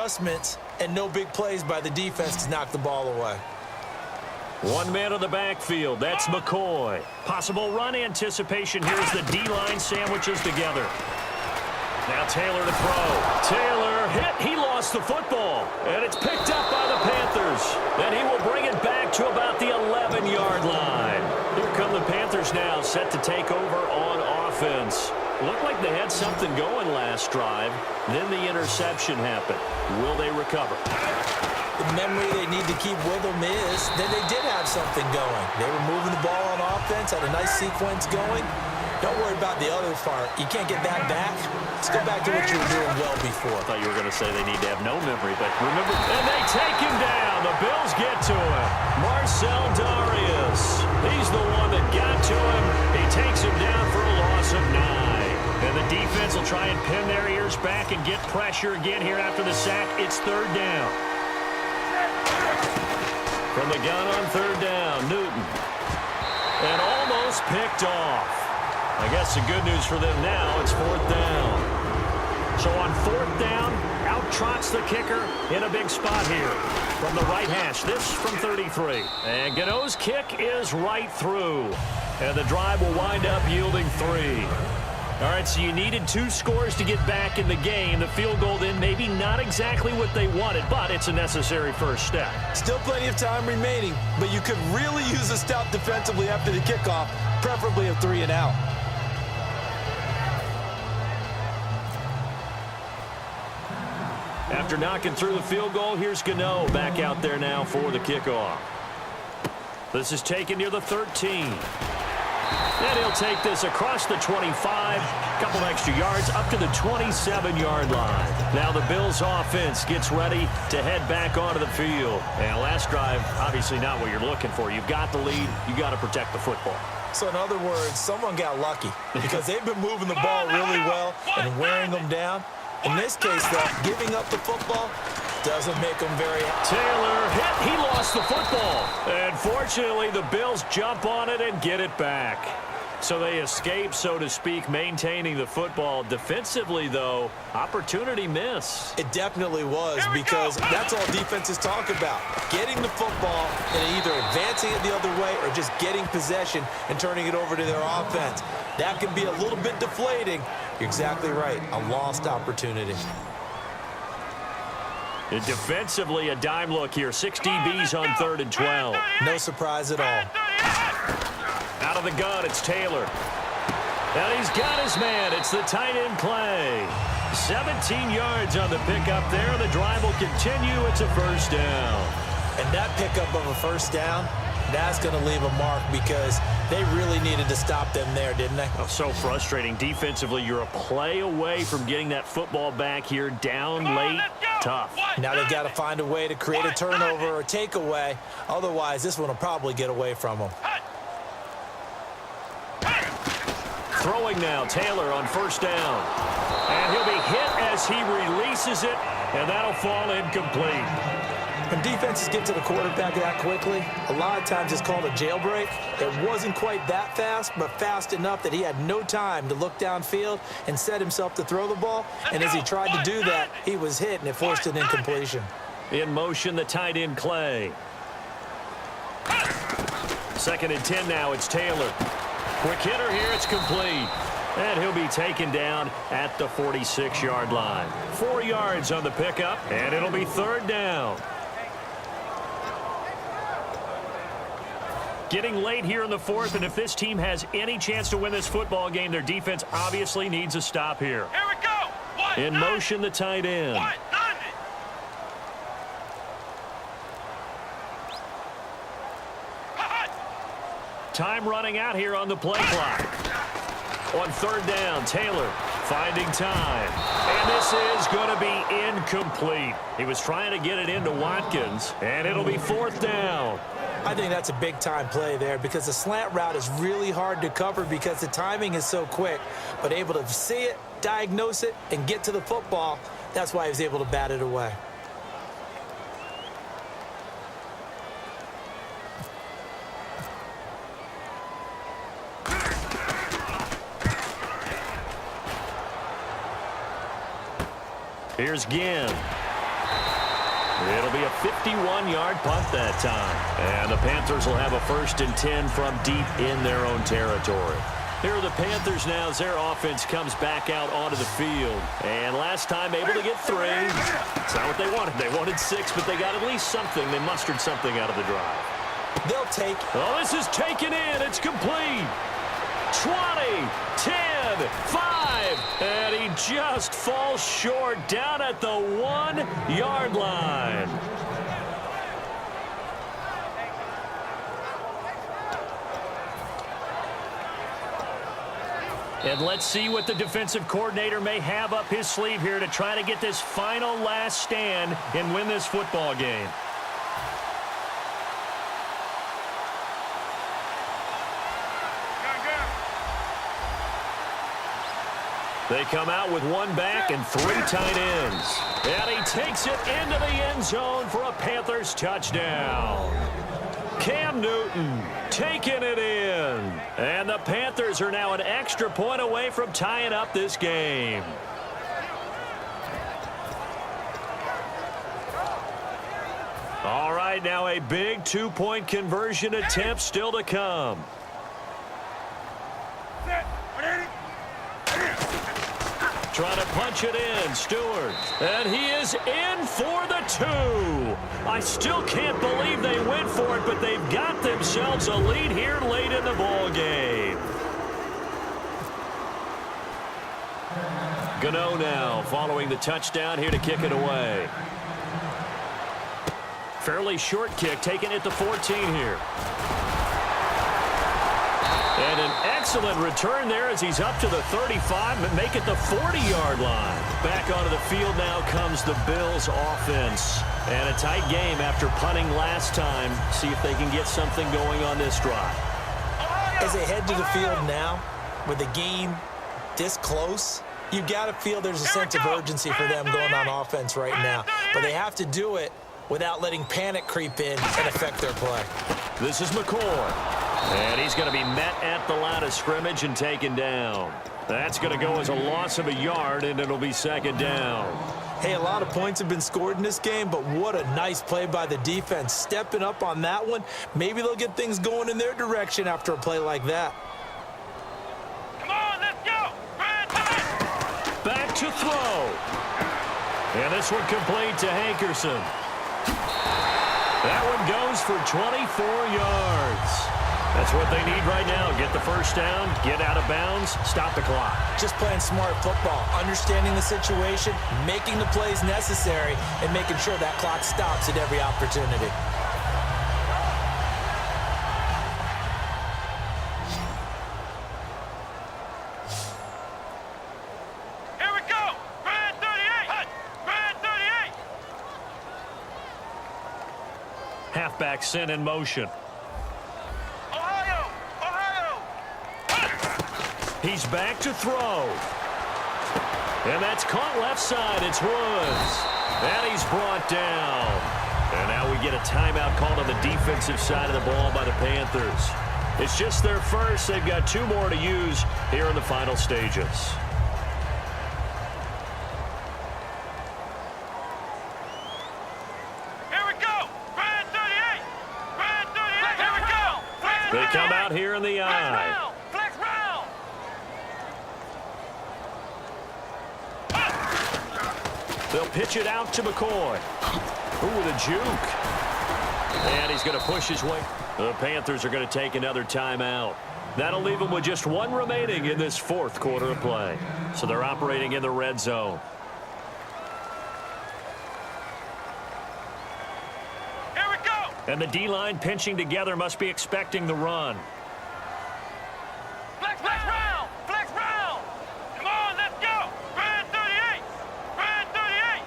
adjustments and no big plays by the defense to knock the ball away. One man on the backfield. That's McCoy. Possible run anticipation here as the D-line sandwiches together. Now Taylor to throw. Taylor hit. He lost the football. And it's picked up by the Panthers. And he will bring it back to about the 11-yard line. Here come the Panthers now, set to take over on offense. Looked like they had something going last drive. Then the interception happened. Will they recover? The memory they need to keep with them is that they did have something going. They were moving the ball on offense, had a nice sequence going. Don't worry about the other part. You can't get that back. Let's go back to what you were doing well before. I thought you were going to say they need to have no memory, but remember. And they take him down. The Bills get to him. Marcel Darius. He's the one that got to him. He takes him down for a loss of 9. And the defense will try and pin their ears back and get pressure again here after the sack. It's third down. From the gun on third down, Newton. And almost picked off. I guess the good news for them now, it's fourth down. So on fourth down, out trots the kicker in a big spot here. From the right hash, this from 33. And Gano's kick is right through. And the drive will wind up yielding 3. All right, so you needed 2 scores to get back in the game. The field goal then maybe not exactly what they wanted, but it's a necessary first step. Still plenty of time remaining, but you could really use a stop defensively after the kickoff, preferably a 3 and out. After knocking through the field goal, here's Gano back out there now for the kickoff. This is taken near the 13. And he'll take this across the 25, a couple extra yards up to the 27-yard line. Now the Bills offense gets ready to head back onto the field. And last drive, obviously not what you're looking for. You've got the lead. You got to protect the football. So in other words, someone got lucky because they've been moving the ball really well and wearing them down. In this case, though, giving up the football doesn't make them very happy. Taylor hit. He lost the football. And fortunately, the Bills jump on it and get it back. So they escape, so to speak, maintaining the football. Defensively, though, opportunity miss. It definitely was because that's all defenses talk about. Getting the football and either advancing it the other way or just getting possession and turning it over to their offense. That can be a little bit deflating. You're exactly right. A lost opportunity. And defensively, a dime look here. 6 DBs on 3rd and 12. No surprise at all. Out of the gun, it's Taylor. And he's got his man. It's the tight end Clay. 17 yards on the pickup there. The drive will continue. It's a first down. And that pickup of a first down, that's going to leave a mark because they really needed to stop them there, didn't they? Oh, so frustrating. Defensively, you're a play away from getting that football back here. Down late, tough. Now they've got to find a way to create a turnover or takeaway. Otherwise, this one will probably get away from them. Throwing now, Taylor on first down. And he'll be hit as he releases it, and that'll fall incomplete. When defenses get to the quarterback that quickly, a lot of times it's called a jailbreak. It wasn't quite that fast, but fast enough that he had no time to look downfield and set himself to throw the ball. And as he tried to do that, he was hit, and it forced an incompletion. In motion, the tight end Clay. 2nd and 10 now, it's Taylor. Quick hitter here, it's complete. And he'll be taken down at the 46-yard line. 4 yards on the pickup, and it'll be 3rd down. Getting late here in the 4th, and if this team has any chance to win this football game, their defense obviously needs a stop here. Here we go. In motion, the tight end. Time running out here on the play clock. On 3rd down, Taylor finding time. And this is going to be incomplete. He was trying to get it into Watkins, and it'll be 4th down. I think that's a big-time play there because the slant route is really hard to cover because the timing is so quick. But able to see it, diagnose it, and get to the football, that's why he was able to bat it away. Here's Ginn. It'll be a 51-yard punt that time. And the Panthers will have a 1st and 10 from deep in their own territory. Here are the Panthers now as their offense comes back out onto the field. And last time able to get 3. It's not what they wanted. They wanted 6, but they got at least something. They mustered something out of the drive. They'll take. Oh, this is taken in. It's complete. 20, 10, 5. And he just falls short down at the 1-yard line. And let's see what the defensive coordinator may have up his sleeve here to try to get this final last stand and win this football game. They come out with 1 back and 3 tight ends. And he takes it into the end zone for a Panthers touchdown. Cam Newton taking it in. And the Panthers are now an extra point away from tying up this game. All right, now a big 2-point conversion attempt still to come. Trying to punch it in, Stewart. And he is in for the 2. I still can't believe they went for it, but they've got themselves a lead here late in the ball game. Gano now following the touchdown here to kick it away. Fairly short kick, taking it to 14 here. And an excellent return there as he's up to the 35, but make it the 40-yard line. Back onto the field now comes the Bills offense. And a tight game after punting last time. See if they can get something going on this drive. As they head to the field now, with the game this close, you've got to feel there's a sense of urgency for them going on offense right now. But they have to do it without letting panic creep in and affect their play. This is McCoy. And he's going to be met at the line of scrimmage and taken down. That's going to go as a loss of a yard, and it'll be 2nd down. Hey, a lot of points have been scored in this game, but what a nice play by the defense. Stepping up on that one, maybe they'll get things going in their direction after a play like that. Come on, let's go! Back to throw. And this one complete to Hankerson. That one goes for 24 yards. That's what they need right now. Get the 1st down, get out of bounds, stop the clock. Just playing smart football, understanding the situation, making the plays necessary, and making sure that clock stops at every opportunity. Here we go! Red 38! Red 38! Halfback sent in motion. He's back to throw. And that's caught left side. It's Woods. And he's brought down. And now we get a timeout called on the defensive side of the ball by the Panthers. It's just their first. They've got 2 more to use here in the final stages. Here we go! Red 38! Red 38! Here we go! They come out here in the eye. Flex round! They'll pitch it out to McCoy. Ooh, with a juke. And he's going to push his way. The Panthers are going to take another timeout. That'll leave them with just 1 remaining in this 4th quarter of play. So they're operating in the red zone. Here we go! And the D-line pinching together must be expecting the run. Flex round! Flex round! Come on, let's go! Red 38! Red 38!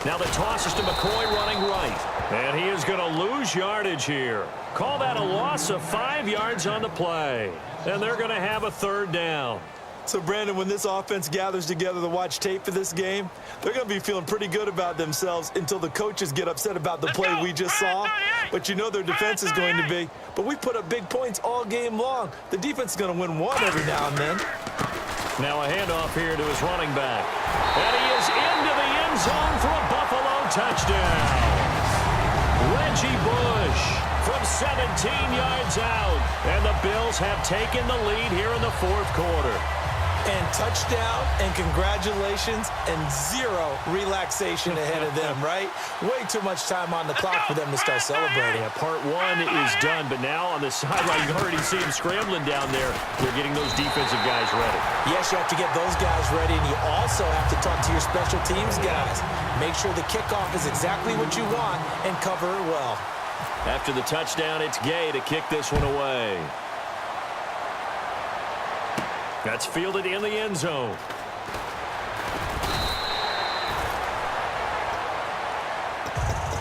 Now the toss is to McCoy running right. And he is going to lose yardage here. Call that a loss of 5 yards on the play. And they're going to have a 3rd down. So, Brandon, when this offense gathers together to watch tape for this game, they're going to be feeling pretty good about themselves until the coaches get upset about the play we just saw. But you know their defense is going to be. But we put up big points all game long. The defense is going to win one every now and then. Now a handoff here to his running back. And he is into the end zone for a Buffalo touchdown. Reggie Bush from 17 yards out. And the Bills have taken the lead here in the fourth quarter. And touchdown and congratulations and zero relaxation ahead of them, right? Way too much time on the clock for them to start celebrating. Yeah, part one is done, but now on the sideline, you already see him scrambling down there. They're getting those defensive guys ready. Yes, you have to get those guys ready, and you also have to talk to your special teams guys. Make sure the kickoff is exactly what you want and cover it well. After the touchdown, it's Gay to kick this one away. That's fielded in the end zone.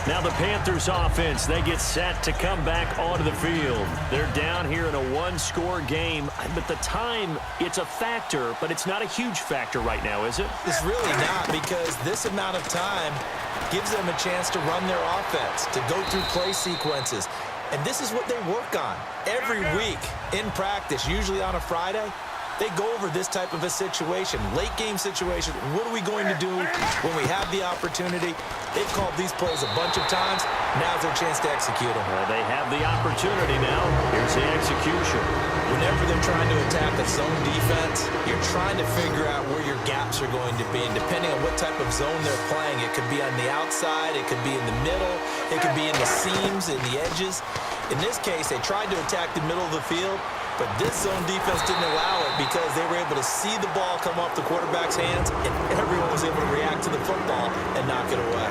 Now the Panthers offense, they get set to come back onto the field. They're down here in a one-score game. But the time, it's a factor, but it's not a huge factor right now, is it? It's really not, because this amount of time gives them a chance to run their offense, to go through play sequences. And this is what they work on every week in practice, usually on a Friday. They go over this type of a situation, late game situation. What are we going to do when we have the opportunity? They've called these plays a bunch of times. Now's their chance to execute them. They have the opportunity now. Here's the execution. Whenever they're trying to attack a zone defense, you're trying to figure out where your gaps are going to be. And depending on what type of zone they're playing, it could be on the outside, it could be in the middle, it could be in the seams, in the edges. In this case, they tried to attack the middle of the field, but this zone defense didn't allow it because they were able to see the ball come off the quarterback's hands, and everyone was able to react to the football and knock it away.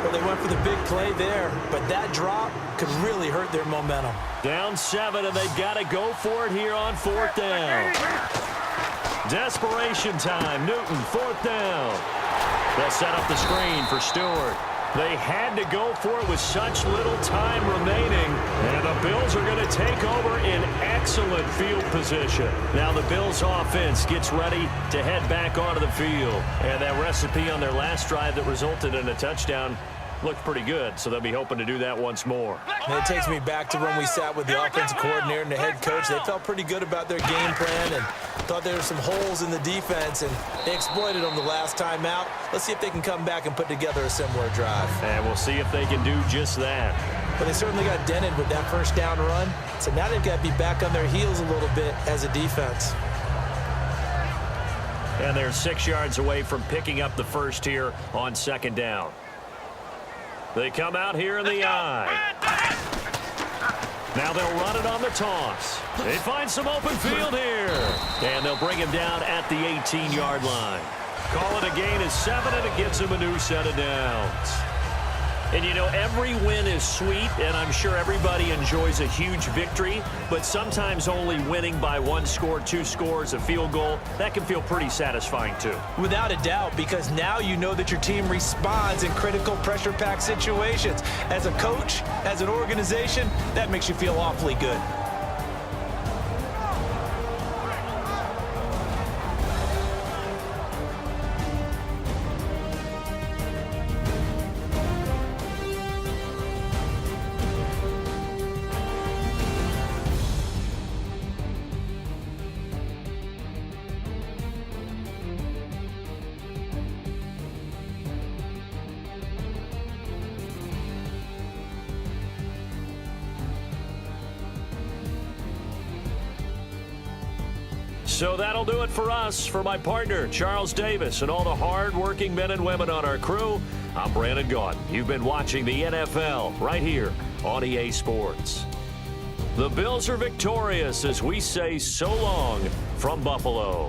Well, they went for the big play there, but that drop could really hurt their momentum. Down 7, and they've got to go for it here on fourth down. Desperation time. Newton, fourth down. They'll set up the screen for Stewart. They had to go for it with such little time remaining. And the Bills are going to take over in excellent field position. Now the Bills offense gets ready to head back onto the field. And that recipe on their last drive that resulted in a touchdown looked pretty good, so they'll be hoping to do that once more. And it takes me back to when we sat with the offensive coordinator and the head coach. They felt pretty good about their game plan and thought there were some holes in the defense, and they exploited them the last time out. Let's see if they can come back and put together a similar drive. And we'll see if they can do just that. But they certainly got dented with that first down run, so now they've got to be back on their heels a little bit as a defense. And they're 6 yards away from picking up the first here on second down. They come out here in the eye. Now they'll run it on the toss. They find some open field here. And they'll bring him down at the 18-yard line. Call it a gain of 7, and it gives him a new set of downs. And, you know, every win is sweet, and I'm sure everybody enjoys a huge victory, but sometimes only winning by 1 score, 2 scores, a field goal, that can feel pretty satisfying too. Without a doubt, because now you know that your team responds in critical pressure-packed situations. As a coach, as an organization, that makes you feel awfully good. So that'll do it for us. For my partner, Charles Davis, and all the hard-working men and women on our crew, I'm Brandon Gaudin. You've been watching the NFL right here on EA Sports. The Bills are victorious as we say so long from Buffalo.